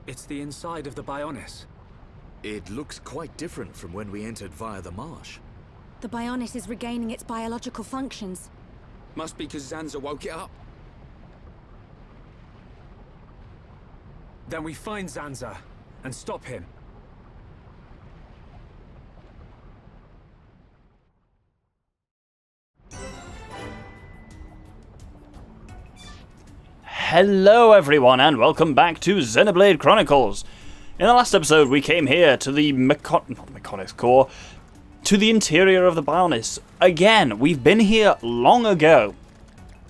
It's the inside of the Bionis. It looks quite different from when we entered via the marsh. The Bionis is regaining its biological functions. Must be because Zanza woke it up. Then we find Zanza and stop him. Hello everyone and welcome back to Xenoblade Chronicles. In the last episode we came here to the Mechanics core, to the interior of the Bionis. Again, we've been here long ago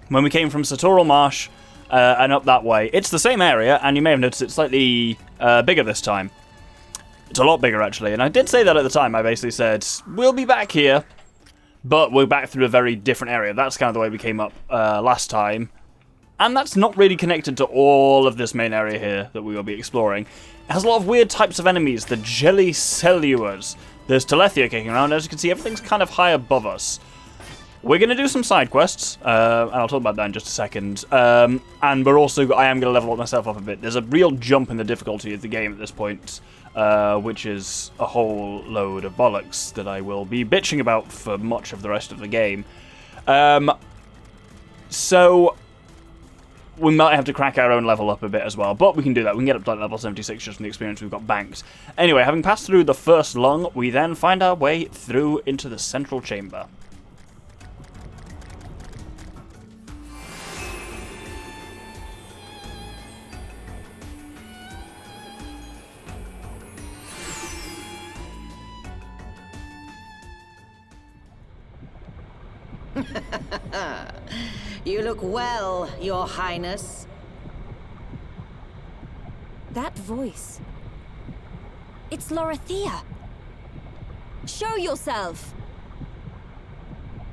when we came from Satoral Marsh and up that way. It's the same area and you may have noticed it's slightly bigger this time. It's a lot bigger actually, and I did say that at the time. I basically said, we'll be back here, but we're back through a very different area. That's kind of the way we came up last time. And that's not really connected to all of this main area here that we will be exploring. It has a lot of weird types of enemies, the jelly celluars. There's Telethia kicking around. As you can see, everything's kind of high above us. We're going to do some side quests, and I'll talk about that in just a second. And I am going to level myself up a bit. There's a real jump in the difficulty of the game at this point, which is a whole load of bollocks that I will be bitching about for much of the rest of the game. So we might have to crack our own level up a bit as well, but we can do that. We can get up to like level 76 just from the experience we've got banked. Anyway, having passed through the first lung, we then find our way through into the central chamber. You look well, Your Highness. That voice. It's Lorithia. Show yourself.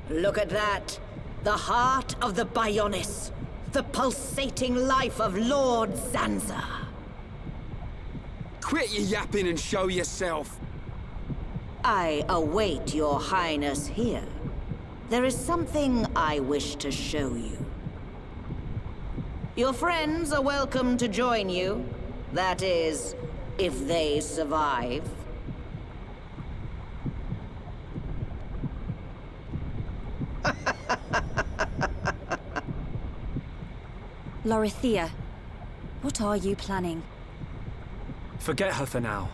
Look at that. The heart of the Bionis. The pulsating life of Lord Zanza. Quit your yapping and show yourself. I await Your Highness here. There is something I wish to show you. Your friends are welcome to join you. That is, if they survive. Lorithia, what are you planning? Forget her for now.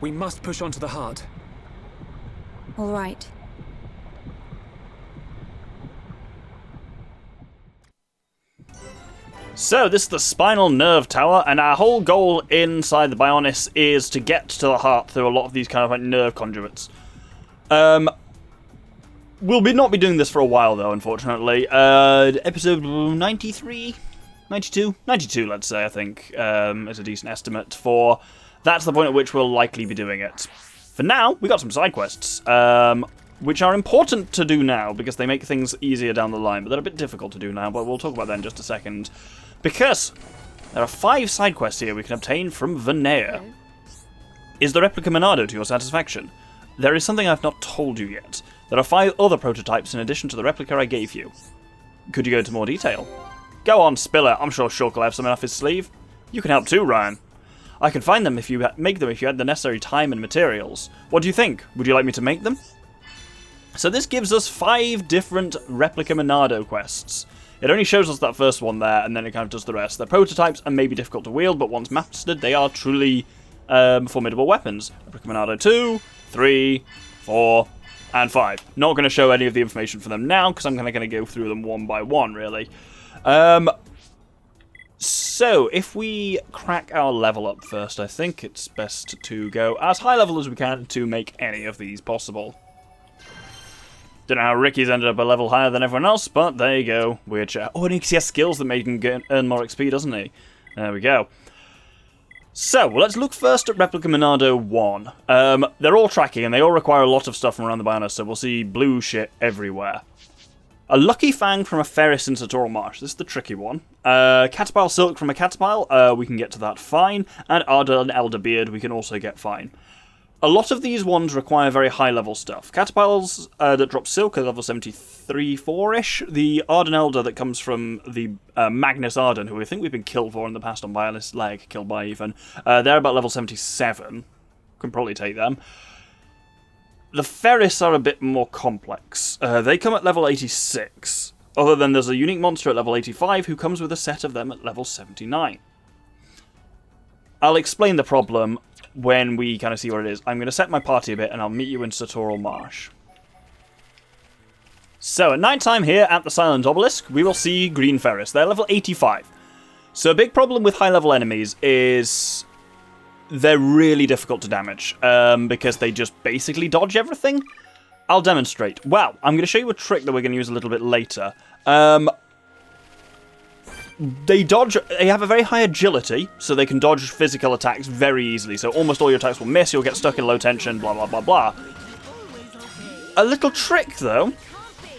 We must push on to the heart. All right. So, this is the Spinal Nerve Tower, and our whole goal inside the Bionis is to get to the heart through a lot of these kind of like nerve conduits. We'll not be doing this for a while, though, unfortunately. Episode 93? 92? 92, let's say, I think, is a decent estimate for... That's the point at which we'll likely be doing it. For now, we got some side quests, which are important to do now, because they make things easier down the line, but they're a bit difficult to do now, but we'll talk about that in just a second. Because there are 5 side quests here we can obtain from Vanea. Is the Replica Monado to your satisfaction? There is something I've not told you yet. There are 5 other prototypes in addition to the replica I gave you. Could you go into more detail? Go on, spill it. I'm sure Shulk will have something off his sleeve. You can help too, Ryan. I can find them if you make them if you had the necessary time and materials. What do you think? Would you like me to make them? So this gives us 5 different Replica Monado quests. It only shows us that first one there, and then it kind of does the rest. They're prototypes and maybe difficult to wield, but once mastered, they are truly formidable weapons. Replica Monado 2, 3, 4, and 5. Not going to show any of the information for them now, because I'm kind of going to go through them one by one, really. So, if we crack our level up first, I think it's best to go as high level as we can to make any of these possible. Don't know how Riki's ended up a level higher than everyone else, but there you go. Weird chat. Oh, and he has skills that make him earn more XP, doesn't he? There we go. So, let's look first at Replica Monado 1. They're all tracking, and they all require a lot of stuff from around the Bionis, so we'll see blue shit everywhere. A Lucky Fang from a Ferris in Satoral Marsh. This is the tricky one. Caterpillar Silk from a Caterpillar. We can get to that fine. And Arda and Elder Beard we can also get fine. A lot of these ones require very high-level stuff. Caterpillars that drop Silk are level 73-4-ish. The Arden Elder that comes from the Magnus Arden, who I think we've been killed for in the past on Bionis Leg, killed by even, they're about level 77. Can probably take them. The Ferris are a bit more complex. They come at level 86. Other than there's a unique monster at level 85 who comes with a set of them at level 79. I'll explain the problem when we kind of see what it is. I'm going to set my party a bit and I'll meet you in Sartorial Marsh. So at night time here at the Silent Obelisk, we will see Green Ferris. They're level 85. So a big problem with high level enemies is they're really difficult to damage because they just basically dodge everything. I'll demonstrate. Well, I'm going to show you a trick that we're going to use a little bit later. They have a very high agility, so they can dodge physical attacks very easily. So almost all your attacks will miss, you'll get stuck in low tension, blah, blah, blah, blah. A little trick, though,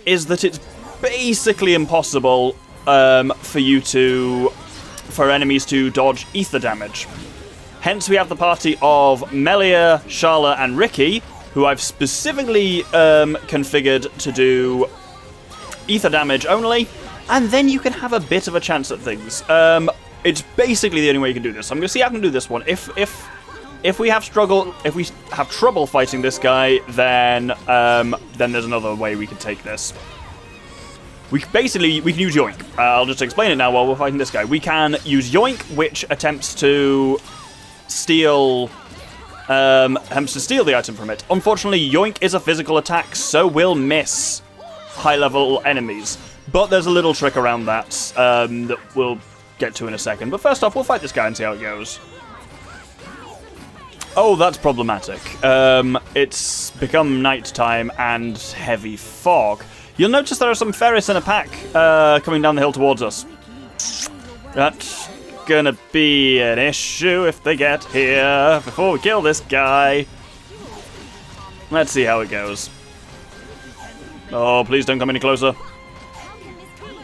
is that it's basically impossible for enemies to dodge ether damage. Hence, we have the party of Melia, Sharla, and Riki, who I've specifically configured to do ether damage only, and then you can have a bit of a chance at things. It's basically the only way you can do this. I'm going to see how I can do this one. If we have trouble fighting this guy, then there's another way we can take this. We can use Yoink. I'll just explain it now while we're fighting this guy. We can use Yoink, which attempts to steal the item from it. Unfortunately, Yoink is a physical attack, so will miss high-level enemies. But there's a little trick around that that we'll get to in a second. But first off, we'll fight this guy and see how it goes. Oh, that's problematic. It's become nighttime and heavy fog. You'll notice there are some Ferris in a pack coming down the hill towards us. That's gonna be an issue if they get here before we kill this guy. Let's see how it goes. Oh, please don't come any closer.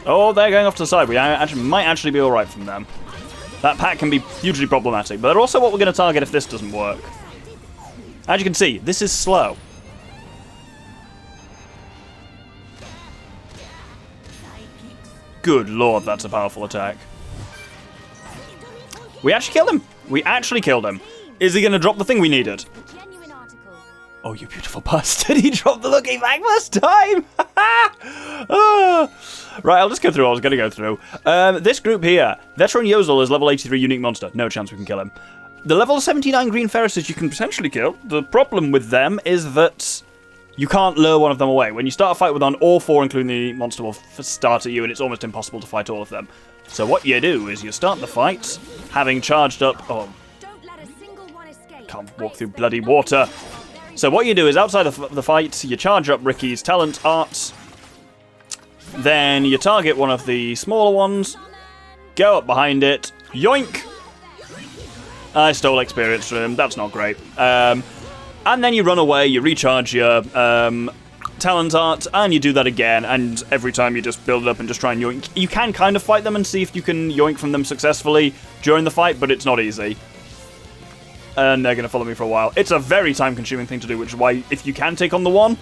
Oh, they're going off to the side. We might actually be alright from them. That pack can be hugely problematic, but they're also what we're going to target if this doesn't work. As you can see, this is slow. Good lord, that's a powerful attack. We actually killed him. We actually killed him. Is he going to drop the thing we needed? Oh, you beautiful bastard. He dropped the lucky bag first time. Right, I'll just go through what I was going to go through. This group here. Veteran Yozel is level 83 unique monster. No chance we can kill him. The level 79 green Ferrises you can potentially kill. The problem with them is that you can't lure one of them away. When you start a fight with one, all four, including the unique monster, will start at you, and it's almost impossible to fight all of them. So what you do is you start the fight, having charged up... Oh, can't walk through bloody water. So what you do is, outside of the fight, you charge up Riki's talent art, then you target one of the smaller ones, go up behind it, yoink! I stole experience from him, that's not great. And then you run away, you recharge your talent art, and you do that again, and every time you just build it up and just try and yoink. You can kind of fight them and see if you can yoink from them successfully during the fight, but it's not easy. And they're going to follow me for a while. It's a very time-consuming thing to do, which is why, if you can take on the one,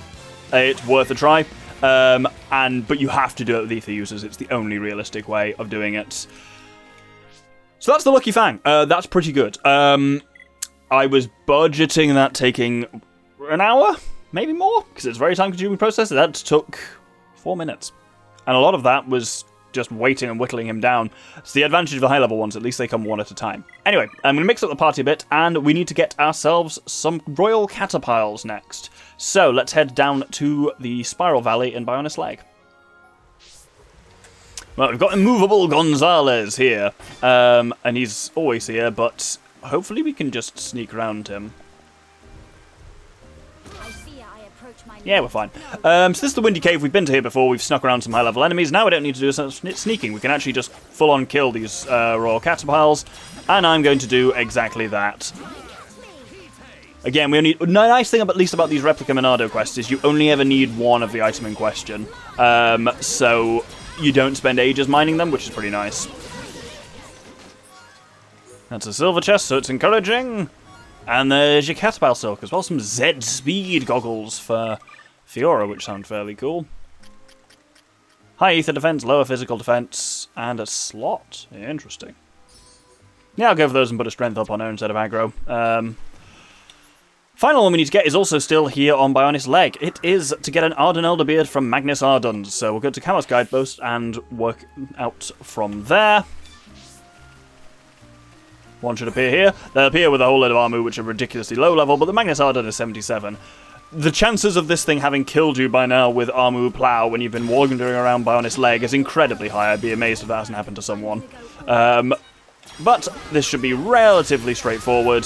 it's worth a try. But you have to do it with ether users. It's the only realistic way of doing it. So that's the Lucky Fang. That's pretty good. I was budgeting that taking an hour, maybe more, because it's a very time-consuming process. That took 4 minutes. And a lot of that was just waiting and whittling him down. It's the advantage of the high-level ones. At least they come one at a time. Anyway, I'm going to mix up the party a bit, and we need to get ourselves some Royal Caterpillars next. So, let's head down to the Spiral Valley in Bionis Leg. Well, we've got Immovable Gonzalez here. And he's always here, but hopefully we can just sneak around him. Yeah, we're fine. So this is the Windy Cave. We've been to here before. We've snuck around some high-level enemies. Now we don't need to do some sneaking. We can actually just full-on kill these Royal Caterpillars. And I'm going to do exactly that. Again, we only... The nice thing, at least about these Replica Monado quests, is you only ever need one of the item in question. So you don't spend ages mining them, which is pretty nice. That's a silver chest, so it's encouraging. And there's your Catabile Silk as well. Some Z Speed goggles for Fiora, which sound fairly cool. High ether defense, lower physical defense, and a slot. Interesting. Yeah, I'll go for those and put a strength up on her instead of aggro. Final one we need to get is also still here on Bionis Leg. It is to get an Arden Elderbeard from Magnus Ardens. So we'll go to Kalos Guidepost and work out from there. One should appear here. They'll appear with a whole load of armor, which are ridiculously low level, but the Magnus Arden is 77. The chances of this thing having killed you by now with Armu Plow when you've been wandering around Bionis Leg is incredibly high. I'd be amazed if that hasn't happened to someone. But this should be relatively straightforward.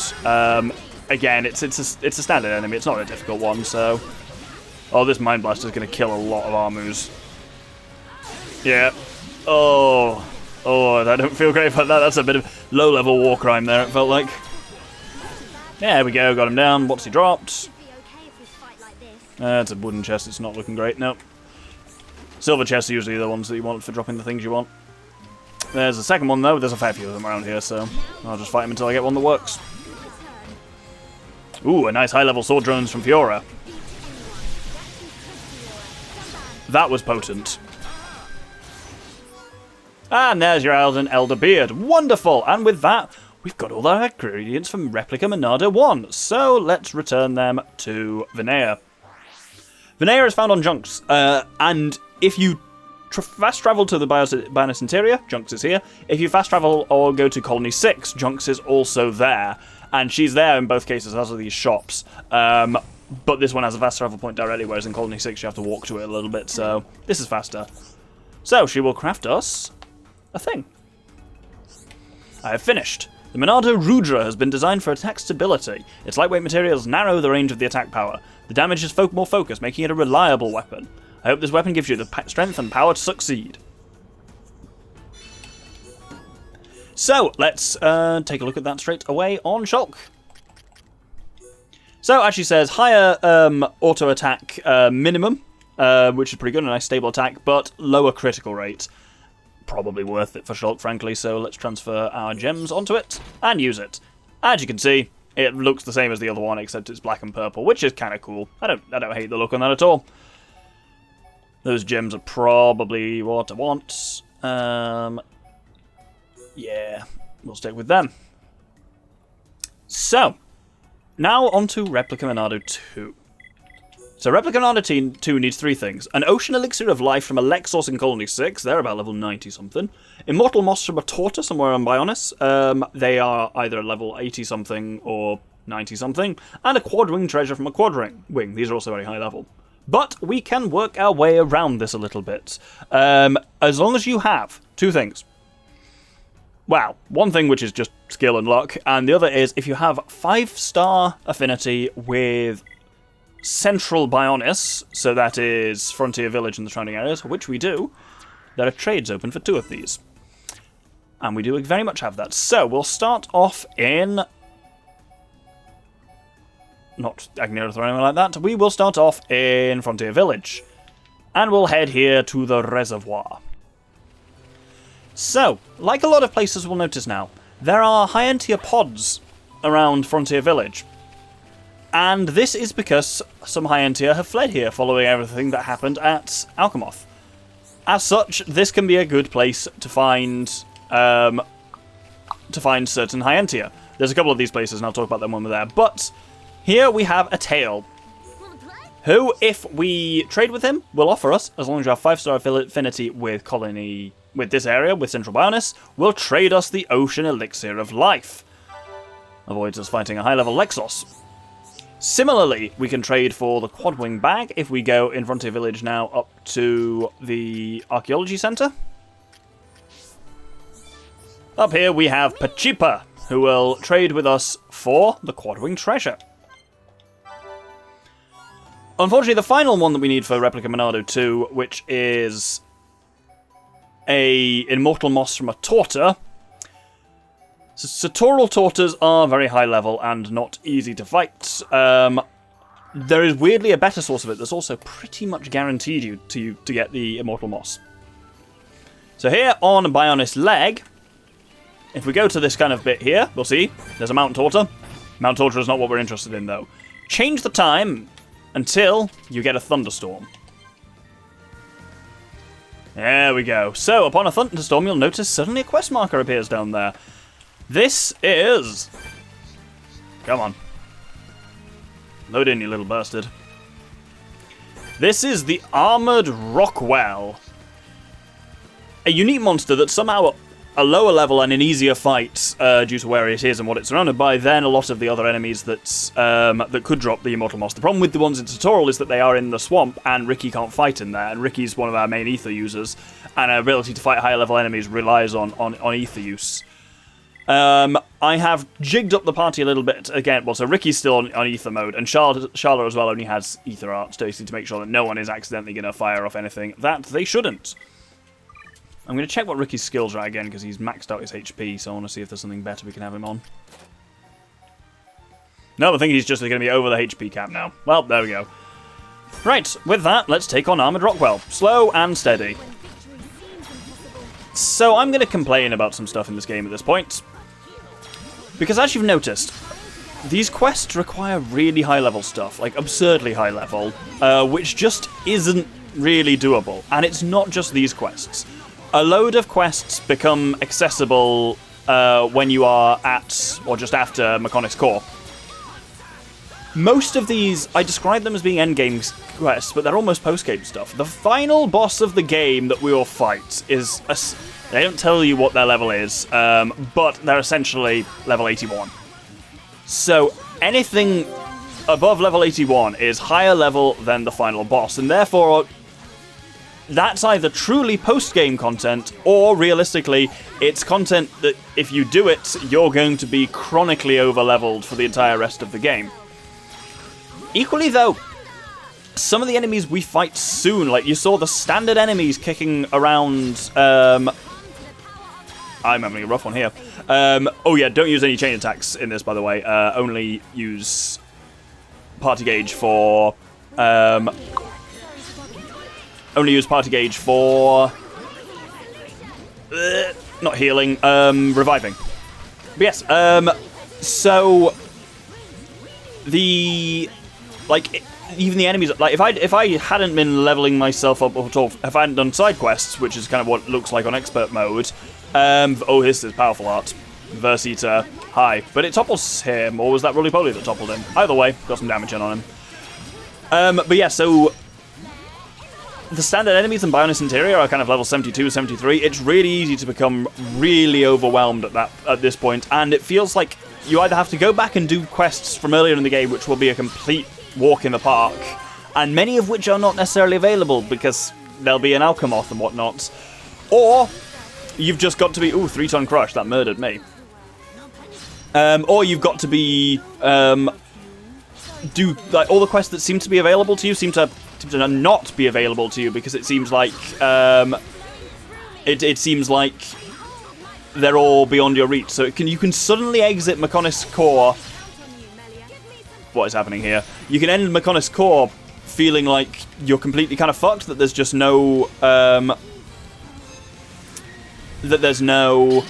Again, it's a standard enemy. It's not a difficult one, so... Oh, this Mind Blaster is going to kill a lot of Armus. Yeah. Oh, I don't feel great about that. That's a bit of low-level war crime there, it felt like. There we go, got him down. What's he dropped? It's a wooden chest. It's not looking great, no. Silver chests are usually the ones that you want for dropping the things you want. There's a second one, though. There's a fair few of them around here, so I'll just fight him until I get one that works. Ooh, a nice high-level sword drones from Fiora. That was potent. And there's your Arden Elderbeard. Wonderful! And with that, we've got all our ingredients from Replica Monado 1. So let's return them to Vinea. Vinea is found on Junks, and if you fast travel to the Bionis Interior, Junks is here. If you fast travel or go to Colony 6, Junks is also there. And she's there in both cases, as are these shops. But this one has a fast travel point directly, whereas in Colony 6 you have to walk to it a little bit, so this is faster. So she will craft us a thing. I have finished. The Monado Rudra has been designed for attack stability. Its lightweight materials narrow the range of the attack power. The damage is more focused, making it a reliable weapon. I hope this weapon gives you the strength and power to succeed. So, let's take a look at that straight away on Shulk. So, it actually says higher auto attack minimum, which is pretty good, a nice stable attack, but lower critical rate. Probably worth it for Shulk, frankly, so let's transfer our gems onto it and use it. As you can see, it looks the same as the other one, except it's black and purple, which is kind of cool. I don't hate the look on that at all. Those gems are probably what I want. Yeah, we'll stick with them. So, now on to Replica Monado 2. So Replica Monado 2 needs three things. An Ocean Elixir of Life from a Lexos in Colony 6. They're about level 90-something. Immortal Moss from a Torta somewhere on Bionis. They are either level 80-something or 90-something. And a Quadwing Treasure from a Quadwing. These are also very high level. But we can work our way around this a little bit. As long as you have two things. Well, one thing which is just skill and luck, and the other is if you have 5-star affinity with Central Bionis, so that is Frontier Village and the surrounding areas, which we do, there are trades open for 2 of these. And we do very much have that. So, we'll start off in... not Agneroth or anything like that. We will start off in Frontier Village. And we'll head here to the reservoir. So, like a lot of places we'll notice now, there are high-end tier pods around Frontier Village. And this is because some high-end tier have fled here following everything that happened at Alchemoth. As such, this can be a good place to find certain high-end tier. There's a couple of these places, and I'll talk about them when we're there. But here we have a Tail, who, if we trade with him, will offer us, as long as you have 5-star affinity with Colony... with this area, with Central Bionis, will trade us the Ocean Elixir of Life. Avoids us fighting a high-level Lexos. Similarly, we can trade for the Quadwing Bag if we go in Frontier Village now up to the Archaeology Center. Up here we have Pachipa, who will trade with us for the Quadwing Treasure. Unfortunately, the final one that we need for Replica Monado 2, which is a Immortal Moss from a Torta. Satoral Tortas are very high level and not easy to fight. There is weirdly a better source of it that's also pretty much guaranteed to get the Immortal Moss. So here on Bionis Leg, if we go to this kind of bit here, we'll see there's a Mountain Torta. Mount Torture is not what we're interested in, though. Change the time until you get a thunderstorm. There we go. So, upon a thunderstorm, you'll notice suddenly a quest marker appears down there. This is... Come on. Load in, you little bastard. This is the Armored Rockwell. A unique monster that somehow a lower level and an easier fight due to where it is and what it's surrounded by than a lot of the other enemies that could drop the Immortal Moss. The problem with the ones in tutorial is that they are in the swamp and Riki can't fight in there, and Riki's one of our main ether users, and our ability to fight higher level enemies relies on ether use. I have jigged up the party a little bit again. Well, so Riki's still on ether mode, and Charlotte as well only has ether art, Stacey, to make sure that no one is accidentally going to fire off anything that they shouldn't. I'm going to check what Riki's skills are again, because he's maxed out his HP, so I want to see if there's something better we can have him on. No, I think he's just going to be over the HP cap now. Well, there we go. Right, with that, let's take on Armored Rockwell. Slow and steady. So I'm going to complain about some stuff in this game at this point. Because as you've noticed, these quests require really high-level stuff, like absurdly high level, which just isn't really doable. And it's not just these quests. A load of quests become accessible when you are at, or just after, Mechonic's Core. Most of these, I describe them as being endgame quests, but they're almost post-game stuff. The final boss of the game that we will fight is... They don't tell you what their level is, but they're essentially level 81. So anything above level 81 is higher level than the final boss, and therefore that's either truly post-game content, or realistically, it's content that if you do it, you're going to be chronically over-leveled for the entire rest of the game. Equally though, some of the enemies we fight soon, like you saw the standard enemies kicking around... I'm having a rough one here. Oh yeah, don't use any chain attacks in this, by the way. Only use party gauge for... only use party gauge for... not healing, reviving. But yes, so... The... Like, even the enemies... Like, if I hadn't been leveling myself up at all, if I hadn't done side quests, which is kind of what it looks like on expert mode... oh, this is powerful art. Versita, hi. But it topples him, or was that Roly-Poly that toppled him? Either way, got some damage in on him. But yeah, so... The standard enemies in Bionis Interior are kind of level 72, 73. It's really easy to become really overwhelmed at this point, and it feels like you either have to go back and do quests from earlier in the game, which will be a complete walk in the park, and many of which are not necessarily available, because there'll be an Alchemoth and whatnot, or... You've just got to be... Ooh, 3-ton crush. That murdered me. Or you've got to be... do... Like, all the quests that seem to be available to you seem to not be available to you, because it seems like... It seems like they're all beyond your reach. So you can suddenly exit Mechonic's Core... What is happening here? You can end Mechonic's Core feeling like you're completely kind of fucked, that there's just no... that there's no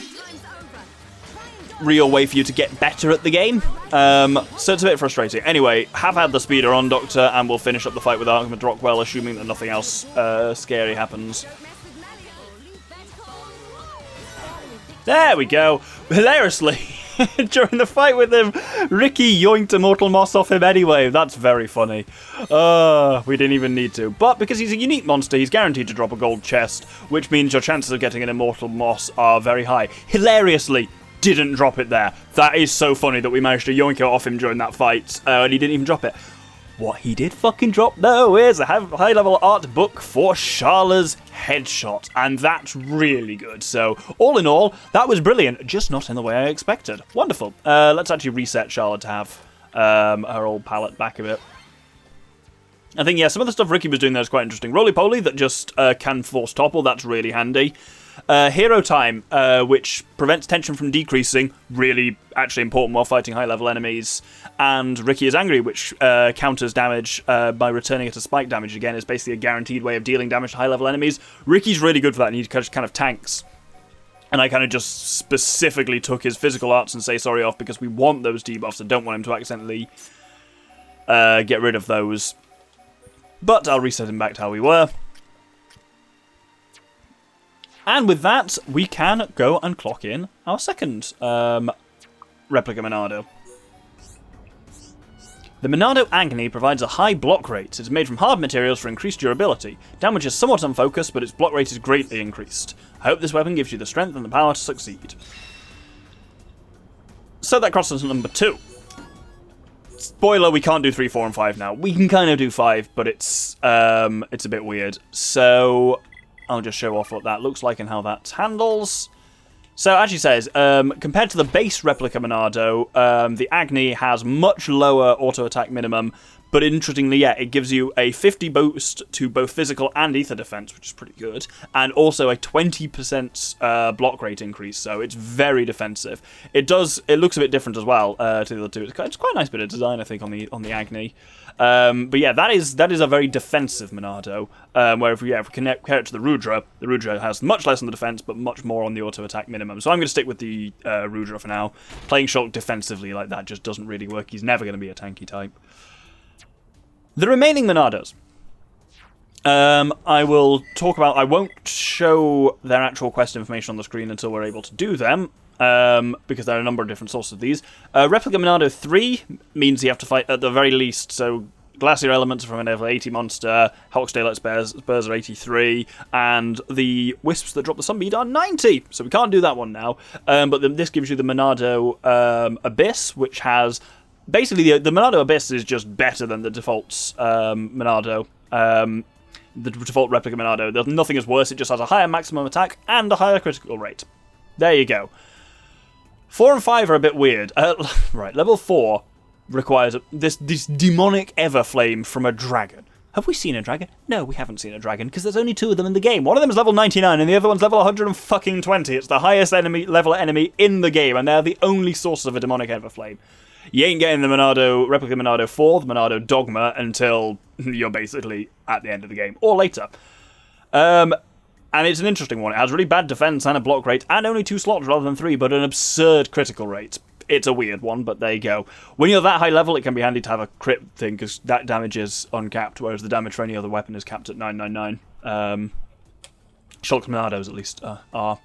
real way for you to get better at the game. So it's a bit frustrating. Anyway, have had the speeder on, Doctor, and we'll finish up the fight with Armored Rockwell, assuming that nothing else scary happens. There we go. Hilariously, during the fight with him, Riki yoinked Immortal Moss off him anyway. That's very funny. We didn't even need to. But because he's a unique monster, he's guaranteed to drop a gold chest, which means your chances of getting an Immortal Moss are very high. Hilariously, didn't drop it there. That is so funny that we managed to yoink it off him during that fight, and he didn't even drop it. What he did fucking drop, though, is a high-level art book for Sharla's headshot, and that's really good. So, all in all, that was brilliant, just not in the way I expected. Wonderful. Let's actually reset Sharla to have her old palette back a bit. I think, yeah, some of the stuff Riki was doing there is quite interesting. Roly-Poly that just can force topple, that's really handy. Hero Time, which prevents tension from decreasing, really actually important while fighting high-level enemies. And Riki is Angry, which counters damage by returning it to spike damage. Again, is basically a guaranteed way of dealing damage to high-level enemies. Riki's really good for that, and he just kind of tanks. And I kind of just specifically took his physical arts and say sorry off because we want those debuffs. I don't want him to accidentally get rid of those. But I'll reset him back to how we were. And with that, we can go and clock in our second Replica Monado. The Monado Agony provides a high block rate. It's made from hard materials for increased durability. Damage is somewhat unfocused, but its block rate is greatly increased. I hope this weapon gives you the strength and the power to succeed. So that crosses number 2. Spoiler, we can't do 3, 4, and 5 now. We can kind of do 5, but it's a bit weird. So I'll just show off what that looks like and how that handles. So, as she says, compared to the base Replica Monado, the Agni has much lower auto-attack minimum, but interestingly, yeah, it gives you a 50 boost to both physical and ether defense, which is pretty good, and also a 20% block rate increase, so it's very defensive. It looks a bit different as well to the other two. It's quite a nice bit of design, I think, on the Agni. But yeah, that is a very defensive Monado, where if we compare it to the Rudra has much less on the defense, but much more on the auto-attack minimum. So I'm going to stick with the Rudra for now. Playing Shulk defensively like that just doesn't really work. He's never going to be a tanky type. The remaining Monados. I will talk about... I won't show their actual quest information on the screen until we're able to do them. Because there are a number of different sources of these. Replica Monado 3 means you have to fight at the very least, so Glacier Elements from a level 80 monster, Hulk's Daylight Spurs are 83, and the Wisps that drop the Sunbead are 90, so we can't do that one now. But this gives you the Monado Abyss, which has... Basically, the Monado Abyss is just better than the default Monado. The default Replica Monado. Nothing is worse, it just has a higher maximum attack and a higher critical rate. There you go. 4 and 5 are a bit weird. Right, level 4 requires this demonic Everflame from a dragon. Have we seen a dragon? No, we haven't seen a dragon, because there's only 2 of them in the game. One of them is level 99, and the other one's level 120. It's the highest level enemy in the game, and they're the only source of a demonic Everflame. You ain't getting the Replica Monado 4, the Monado Dogma, until you're basically at the end of the game, or later. And it's an interesting one. It has really bad defense and a block rate, and only 2 slots rather than 3, but an absurd critical rate. It's a weird one, but there you go. When you're that high level, it can be handy to have a crit thing, because that damage is uncapped, whereas the damage for any other weapon is capped at 999. Shulk Monados, at least, are.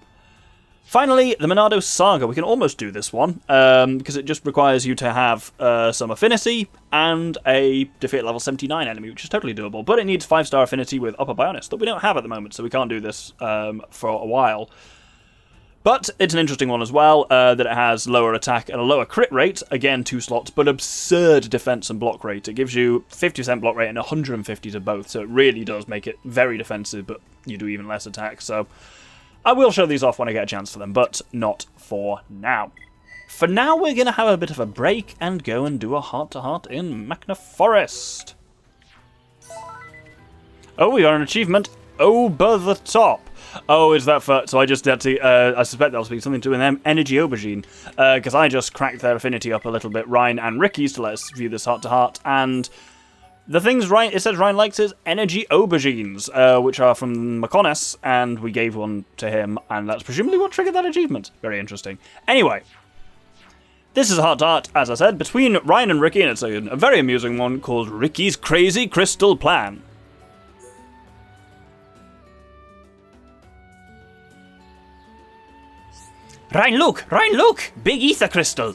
Finally, the Monado Saga. We can almost do this one, because it just requires you to have some affinity and a defeat level 79 enemy, which is totally doable. But it needs 5-star affinity with upper Bionis that we don't have at the moment, so we can't do this for a while. But it's an interesting one as well, that it has lower attack and a lower crit rate, again 2 slots, but absurd defense and block rate. It gives you 50% block rate and 150 to both, so it really does make it very defensive, but you do even less attack, so... I will show these off when I get a chance for them, but not for now. For now, we're going to have a bit of a break and go and do a heart-to-heart in Machna Forest. Oh, we got an achievement. Over the top. Oh, is that for... So I just had to... I suspect that'll be something to do with Energy Aubergine. Because I just cracked their affinity up a little bit. Reyn and Riki's to let us view this heart-to-heart. And the things it says Reyn likes is Energy Aubergines, which are from Bionis. And we gave one to him. And that's presumably what triggered that achievement. Very interesting. Anyway. This is a heart-to-heart, as I said, between Reyn and Riki. And it's a very amusing one called Riki's Crazy Crystal Plan. Reyn, look! Big ether crystal!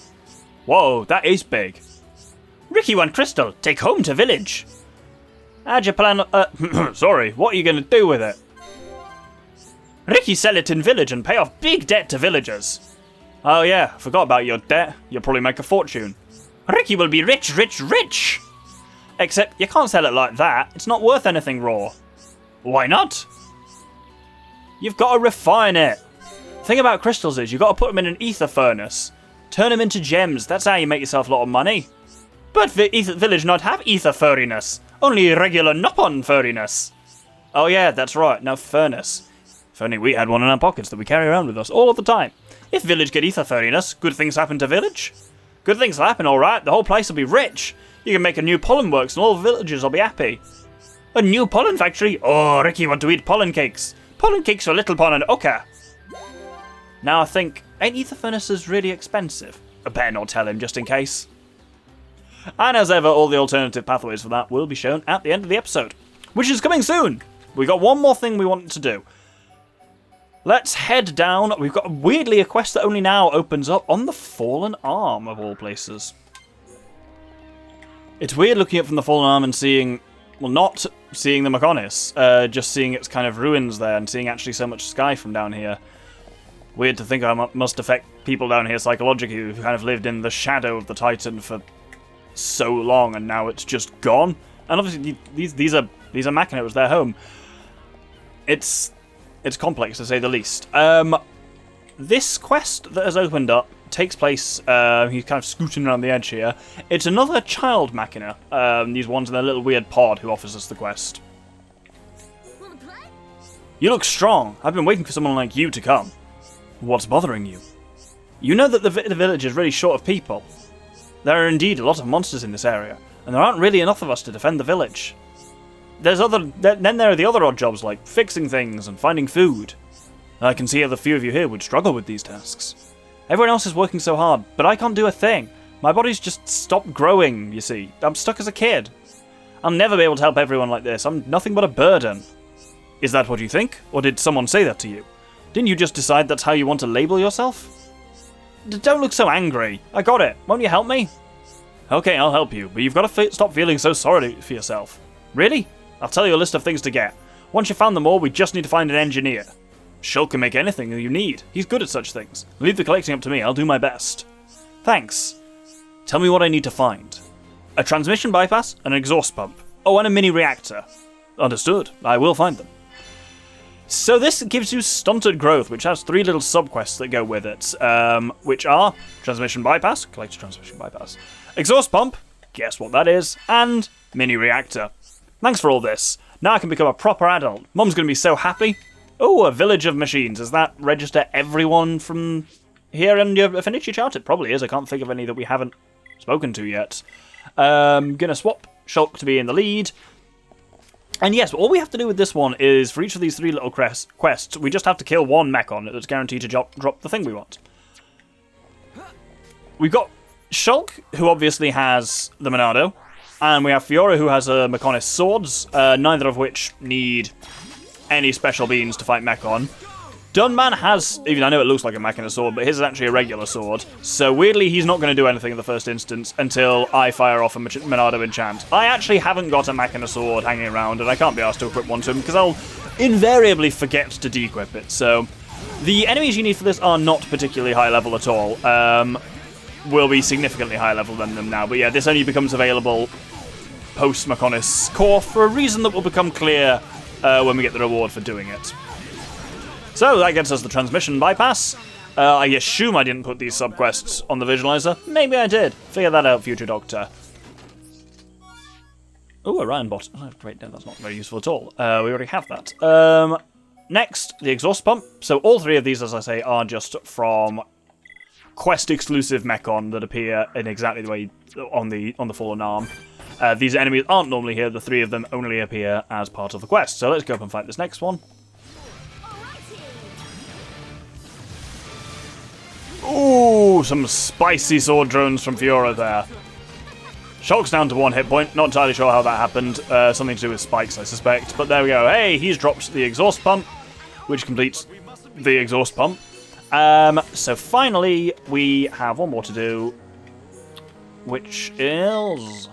Whoa, that is big. Riki want crystal, take home to village. How'd you plan... sorry, what are you gonna do with it? Riki sell it in village and pay off big debt to villagers. Oh yeah, forgot about your debt. You'll probably make a fortune. Riki will be rich, rich, rich! Except, you can't sell it like that. It's not worth anything raw. Why not? You've got to refine it. The thing about crystals is you've got to put them in an ether furnace. Turn them into gems. That's how you make yourself a lot of money. But the ether village not have ether furriness. Only regular Noppon furriness. Oh yeah, that's right. No furnace. If only we had one in our pockets that we carry around with us all of the time. If village get ether furriness, good things happen to village. Good things will happen, alright. The whole place will be rich. You can make a new pollen works and all the villagers will be happy. A new pollen factory? Oh, Riki want to eat pollen cakes. Pollen cakes for little pon and Oka. Now I think, ain't ether furnaces really expensive? I better not tell him just in case. And as ever, all the alternative pathways for that will be shown at the end of the episode, which is coming soon. We got one more thing we want to do. Let's head down. We've got, weirdly, a quest that only now opens up on the Fallen Arm, of all places. It's weird looking up from the Fallen Arm and seeing, well, not seeing the Bionis, just seeing its kind of ruins there and seeing actually so much sky from down here. Weird to think how it must affect people down here psychologically who've kind of lived in the shadow of the Titan for so long, and now it's just gone. And obviously, these are Machina. It was their home. It's complex, to say the least. This quest that has opened up takes place, he's kind of scooting around the edge here. It's another child Machina, these ones in their little weird pod, who offers us the quest. You look strong. I've been waiting for someone like you to come. What's bothering you? You know that the village is really short of people. There are indeed a lot of monsters in this area, and there aren't really enough of us to defend the village. Then there are the other odd jobs like fixing things and finding food. I can see how the few of you here would struggle with these tasks. Everyone else is working so hard, but I can't do a thing. My body's just stopped growing, you see. I'm stuck as a kid. I'll never be able to help everyone like this. I'm nothing but a burden. Is that what you think? Or did someone say that to you? Didn't you just decide that's how you want to label yourself? Don't look so angry. I got it. Won't you help me? Okay, I'll help you, but you've got to stop feeling so sorry for yourself. Really? I'll tell you a list of things to get. Once you've found them all, we just need to find an engineer. Shulk can make anything you need. He's good at such things. Leave the collecting up to me. I'll do my best. Thanks. Tell me what I need to find. A transmission bypass, an exhaust pump. Oh, and a mini reactor. Understood. I will find them. So this gives you Stunted Growth, which has 3 little subquests that go with it, which are transmission bypass, collect a transmission bypass, exhaust pump, guess what that is, and mini reactor. Thanks for all this. Now I can become a proper adult. Mum's going to be so happy. Oh, a village of machines. Does that register everyone from here in your affinity chart? It probably is. I can't think of any that we haven't spoken to yet. Gonna swap Shulk to be in the lead. And yes, all we have to do with this one is, for each of these 3 little quests, we just have to kill one mech on it that's guaranteed to drop the thing we want. We've got Shulk, who obviously has the Monado, and we have Fiora, who has a Bionis swords, neither of which need any special beans to fight mech on. Dunman has, even I know it looks like a Machina sword, but his is actually a regular sword. So weirdly, he's not going to do anything in the first instance until I fire off a Monado enchant. I actually haven't got a Machina sword hanging around, and I can't be asked to equip one to him because I'll invariably forget to de-equip it. So the enemies you need for this are not particularly high level at all. Will be significantly higher level than them now. But yeah, this only becomes available post Bionis core for a reason that will become clear when we get the reward for doing it. So that gets us the transmission bypass. I assume I didn't put these subquests on the visualizer. Maybe I did. Figure that out, future Doctor. Oh, a Ryan bot. Oh, great, no, that's not very useful at all. We already have that. Next, the exhaust pump. So all 3 of these, as I say, are just from quest-exclusive Mechon that appear in exactly the way on the Fallen Arm. These enemies aren't normally here. The 3 of them only appear as part of the quest. So let's go up and fight this next one. Ooh, some spicy sword drones from Fiora there. Shulk's down to 1 hit point. Not entirely sure how that happened. Something to do with spikes, I suspect. But there we go. Hey, he's dropped the exhaust pump, which completes the exhaust pump. So finally, we have one more to do, which is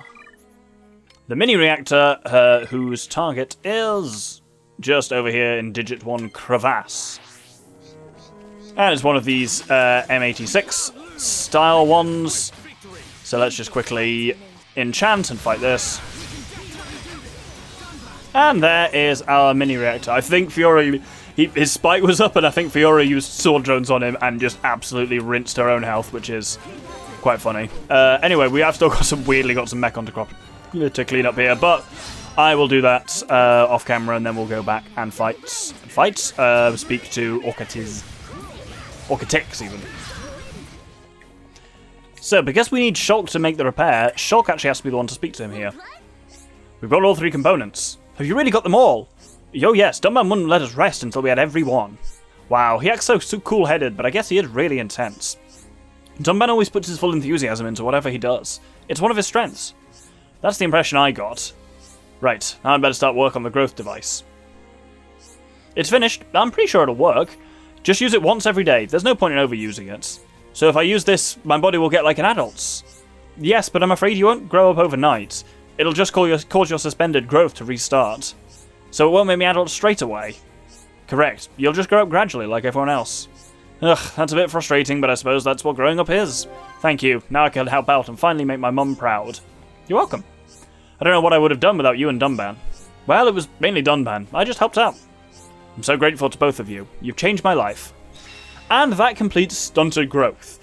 the mini reactor, whose target is just over here in Digit 1 Crevasse. And it's one of these M86 style ones. So let's just quickly enchant and fight this. And there is our mini reactor. I think Fiora, his spike was up, and I think Fiora used sword drones on him and just absolutely rinsed her own health, which is quite funny. Anyway, we have still got some mech on to clean up here, but I will do that off camera, and then we'll go back and fight. Speak to Orcatex even. So, because we need Shulk to make the repair, Shulk actually has to be the one to speak to him here. We've got all 3 components. Have you really got them all? Oh yes, Dumbman wouldn't let us rest until we had every one. Wow, he acts so cool-headed, but I guess he is really intense. Dunban always puts his full enthusiasm into whatever he does. It's one of his strengths. That's the impression I got. Right, now I'd better start work on the growth device. It's finished. I'm pretty sure it'll work. Just use it once every day. There's no point in overusing it. So if I use this, my body will get like an adult's. Yes, but I'm afraid you won't grow up overnight. It'll just cause your suspended growth to restart. So it won't make me adult straight away. Correct. You'll just grow up gradually, like everyone else. Ugh, that's a bit frustrating, but I suppose that's what growing up is. Thank you. Now I can help out and finally make my mum proud. You're welcome. I don't know what I would have done without you and Dunban. Well, it was mainly Dunban. I just helped out. I'm so grateful to both of you. You've changed my life. And that completes Stunted Growth.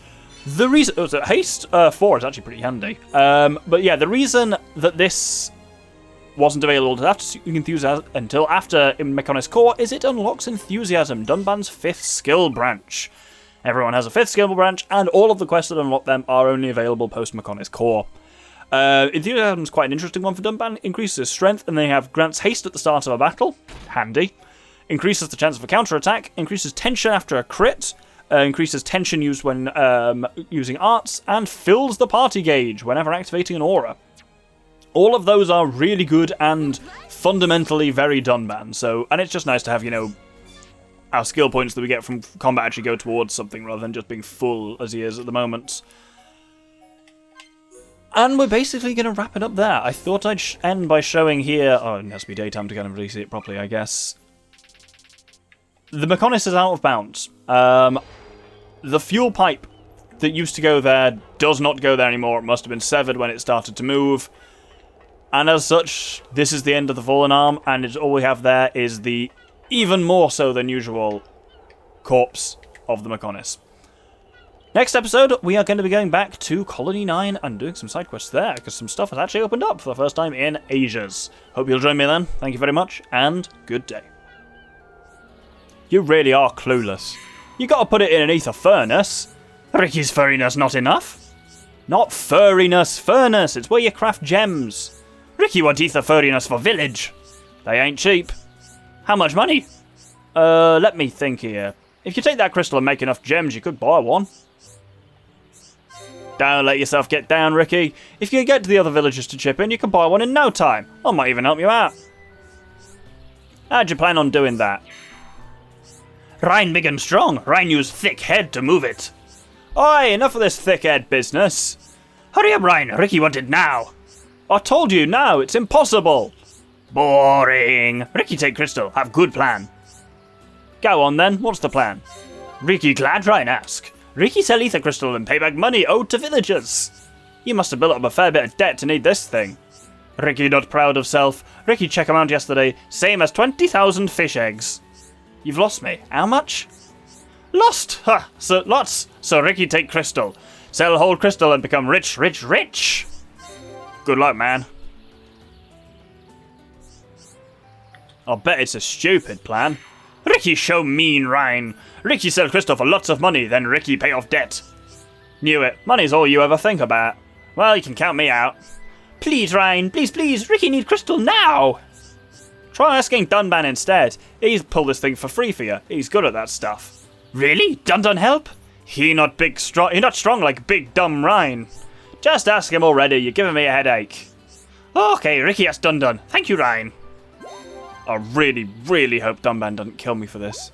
The reason... Oh, so Haste 4 is actually pretty handy. But yeah, the reason that this wasn't available until after Mechonis Core is it unlocks Enthusiasm, Dunban's 5th skill branch. Everyone has a 5th skill branch, and all of the quests that unlock them are only available post-Mechonis Core. Enthusiasm is quite an interesting one for Dunban. Increases strength, and they have grants haste at the start of a battle. Handy. Increases the chance of a counterattack. Increases tension after a crit. Increases tension used when using arts. And fills the party gauge whenever activating an aura. All of those are really good and fundamentally very Dunban. So, and it's just nice to have, you know, our skill points that we get from combat actually go towards something rather than just being full as he is at the moment. And we're basically going to wrap it up there. I thought I'd end by showing here... Oh, it has to be daytime to kind of really see it properly, I guess. The Mechonis is out of bounds. The fuel pipe that used to go there does not go there anymore. It must have been severed when it started to move. And as such, this is the end of the Fallen Arm, and all we have there is the even more so than usual corpse of the Mechonis. Next episode, we are going to be going back to Colony 9 and doing some side quests there, because some stuff has actually opened up for the first time in ages. Hope you'll join me then. Thank you very much, and good day. You really are clueless. You gotta put it in an ether furnace. Riki's furriness not enough? Not furriness, furnace. It's where you craft gems. Riki want ether furriness for village. They ain't cheap. How much money? Let me think here. If you take that crystal and make enough gems, you could buy one. Don't let yourself get down, Riki. If you get to the other villagers to chip in, you can buy one in no time. I might even help you out. How'd you plan on doing that? Reyn big and strong. Reyn use thick head to move it. Oi, enough of this thick head business. Hurry up, Reyn. Riki want it now. I told you, now. It's impossible. Boring. Riki take crystal. Have good plan. Go on then. What's the plan? Riki glad Reyn ask. Riki sell ether crystal and pay back money owed to villagers. You must have built up a fair bit of debt to need this thing. Riki not proud of self. Riki check amount yesterday. Same as 20,000 fish eggs. You've lost me. How much? Lost! Ha! So lots. So Riki take crystal. Sell whole crystal and become rich, rich, rich. Good luck, man. I'll bet it's a stupid plan. Riki show mean Reyn. Riki sell crystal for lots of money, then Riki pay off debt. Knew it. Money's all you ever think about. Well, you can count me out. Please, Reyn. Please, please. Riki need crystal now. Try asking Dunban instead. He's pull this thing for free for you. He's good at that stuff. Really? Dun help? He not strong like big dumb Reyn. Just ask him already. You're giving me a headache. Okay, Riki asked Dun. Thank you, Reyn. I really, really hope Dunban doesn't kill me for this.